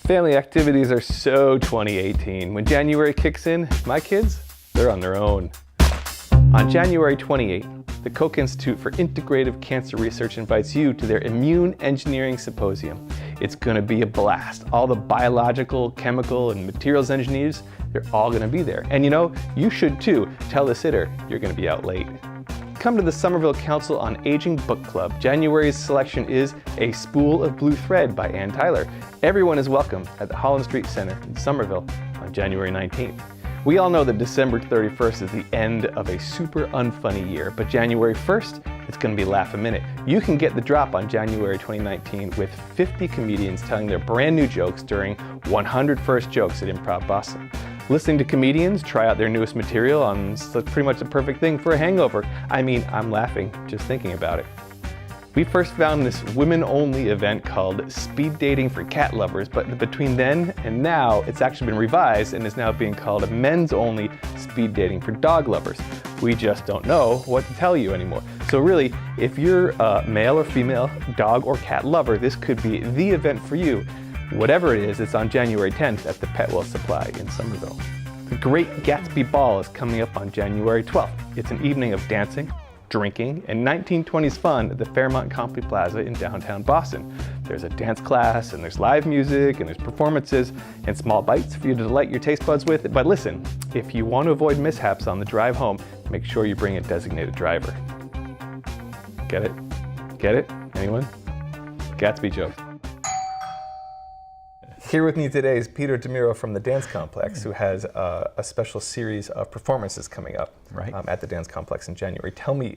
Family activities are so 2018. When January kicks in, my kids, they're on their own. On January 28th, the Koch Institute for Integrative Cancer Research invites you to their Immune Engineering Symposium. It's going to be a blast. All the biological, chemical, and materials engineers, they're all going to be there. And you know, you should too. Tell the sitter you're going to be out late. Come to the Somerville Council on Aging Book Club. January's selection is A Spool of Blue Thread by Ann Tyler. Everyone is welcome at the Holland Street Center in Somerville on January 19th. We all know that December 31st is the end of a super unfunny year, but January 1st, it's going to be Laugh a Minute. You can get the drop on January 2019 with 50 comedians telling their brand new jokes during 100 First Jokes at Improv Boston. Listening to comedians try out their newest material is pretty much the perfect thing for a hangover. I mean, I'm laughing just thinking about it. We first found this women-only event called Speed Dating for Cat Lovers, but between then and now, it's actually been revised and is now being called a men's-only Speed Dating for Dog Lovers. We just don't know what to tell you anymore. So really, if you're a male or female dog or cat lover, this could be the event for you. Whatever it is, it's on January 10th at the Petwell Supply in Somerville. The Great Gatsby Ball is coming up on January 12th. It's an evening of dancing, drinking, and 1920s fun at the Fairmont Copley Plaza in downtown Boston. There's a dance class, and there's live music, and there's performances, and small bites for you to delight your taste buds with. But listen, if you want to avoid mishaps on the drive home, make sure you bring a designated driver. Get it? Get it? Anyone? Gatsby jokes. Here with me today is Peter DeMiro from the Dance Complex, who has a special series of performances coming up at the Dance Complex in January. Tell me,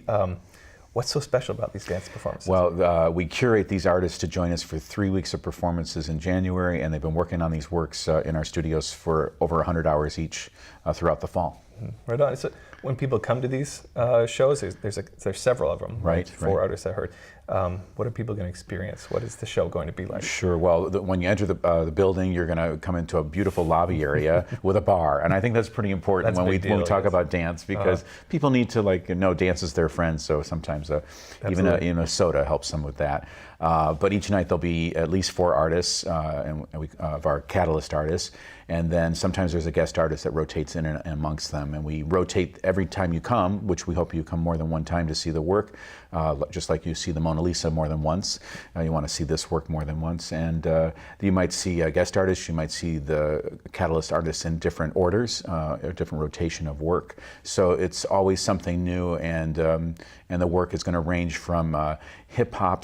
what's so special about these dance performances? Well, we curate these artists to join us for 3 weeks of performances in January, and they've been working on these works in our studios for over 100 hours each throughout the fall. Right on. So when people come to these shows, there's several of them, right? Four artists I heard. What are people going to experience? What is the show going to be like? Sure. Well, when you enter the building, you're going to come into a beautiful lobby area with a bar, and I think that's pretty important when we talk about dance, because people need to know dance is their friend. So sometimes even a soda helps them with that. But each night there'll be at least 4 artists of our Catalyst artists, and then sometimes there's a guest artist that rotates in and amongst them, and we rotate every time you come, which we hope you come more than one time to see the work, just like you see the Mona Lisa more than once. You want to see this work more than once, and you might see a guest artist, you might see the Catalyst artists in different orders, a different rotation of work. So it's always something new, and the work is going to range from hip-hop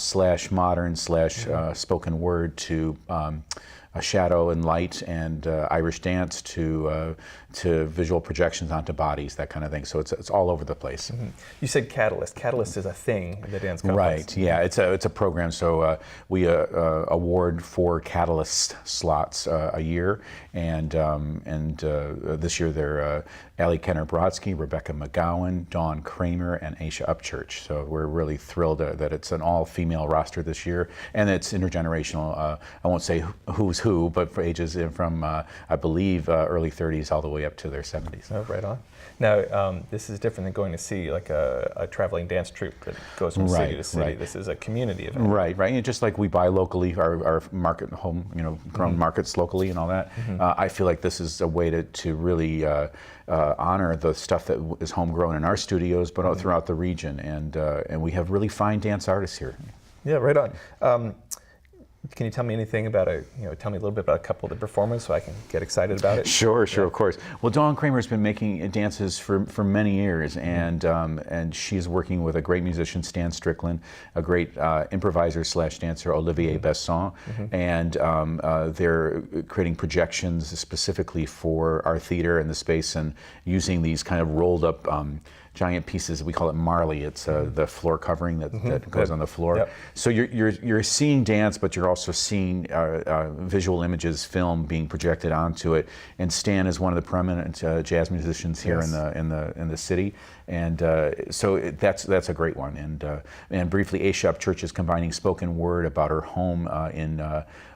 / modern / spoken word to shadow and light and Irish dance to visual projections onto bodies, that kind of thing. So it's all over the place. Mm-hmm. You said Catalyst. Catalyst is a thing in the Dance Complex. Right. Yeah. It's a program. So we award 4 Catalyst slots a year, and this year they're Allie Kenner-Brodsky, Rebecca McGowan, Dawn Kramer, and Aisha Upchurch. So we're really thrilled that it's an all-female roster this year, and it's intergenerational. I won't say who's who, but for ages from I believe early 30s all the way up to their 70s. Oh, right on. Now, this is different than going to see like a traveling dance troupe that goes from city to city. This is a community event. Right. And just like we buy locally, our market home, grown markets locally and all that. I feel like this is a way to really honor the stuff that is homegrown in our studios, but throughout the region, and we have really fine dance artists here. Yeah, right on. Can you tell me anything about tell me a little bit about a couple of the performers so I can get excited about it? Sure, of course. Well, Dawn Kramer's been making dances for many years, and she's working with a great musician, Stan Strickland, a great improviser / dancer, Olivier Besson, and they're creating projections specifically for our theater and the space, and using these kind of rolled up giant pieces. We call it Marley. It's the floor covering that goes on the floor. Yep. So you're seeing dance, but you're also seeing visual images, film being projected onto it. And Stan is one of the prominent jazz musicians here in the city, and so that's a great one. And briefly, Aisha Upchurch is combining spoken word about her home in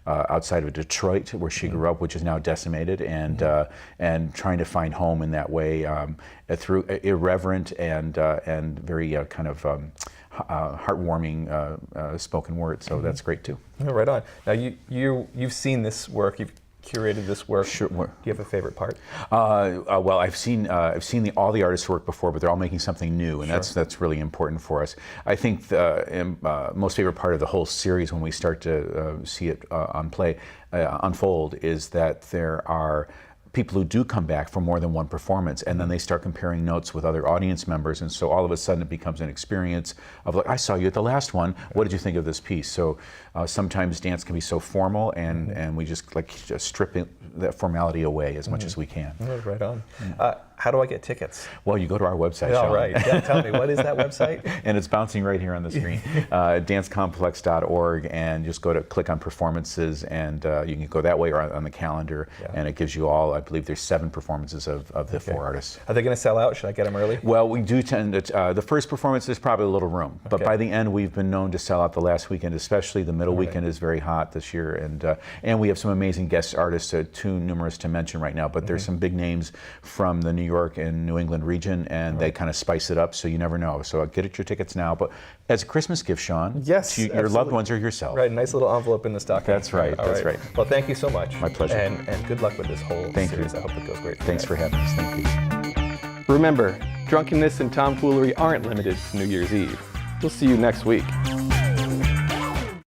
outside of Detroit, where she grew up, which is now decimated, and trying to find home in that way through irreverent and very kind of heartwarming spoken word. So that's great too. Oh, right on. Now you've seen this work. You've curated this work. Sure. Do you have a favorite part? Well, I've seen all the artists' work before, but they're all making something new, and that's really important for us. I think the most favorite part of the whole series, when we start to see it unfold, is that there are people who do come back for more than one performance, and then they start comparing notes with other audience members, and so all of a sudden it becomes an experience of like, I saw you at the last one, what did you think of this piece? So sometimes dance can be so formal, and we just strip that formality away as much as we can. Oh, right on. How do I get tickets? Well, you go to our website, All Sean. right. Yeah, tell me, what is that website? And it's bouncing right here on the screen, dancecomplex.org, and just click on performances, and you can go that way or on the calendar, and it gives you all, I believe there's 7 performances of the 4 artists. Are they going to sell out? Should I get them early? Well, we do tend to, the first performance is probably a little room, but by the end we've been known to sell out the last weekend, especially the middle weekend is very hot this year, and we have some amazing guest artists, too numerous to mention right now, but there's some big names from the New York and New England region, and they kind of spice it up, so you never know. So get your tickets now, but as a Christmas gift, Sean, yes, to your loved ones or yourself. Right, a nice little envelope in the stocking. That's right, that's right. Well, thank you so much. My pleasure. And good luck with this whole series. I hope it goes great. Thanks for having us. Thank you. Remember, drunkenness and tomfoolery aren't limited to New Year's Eve. We'll see you next week.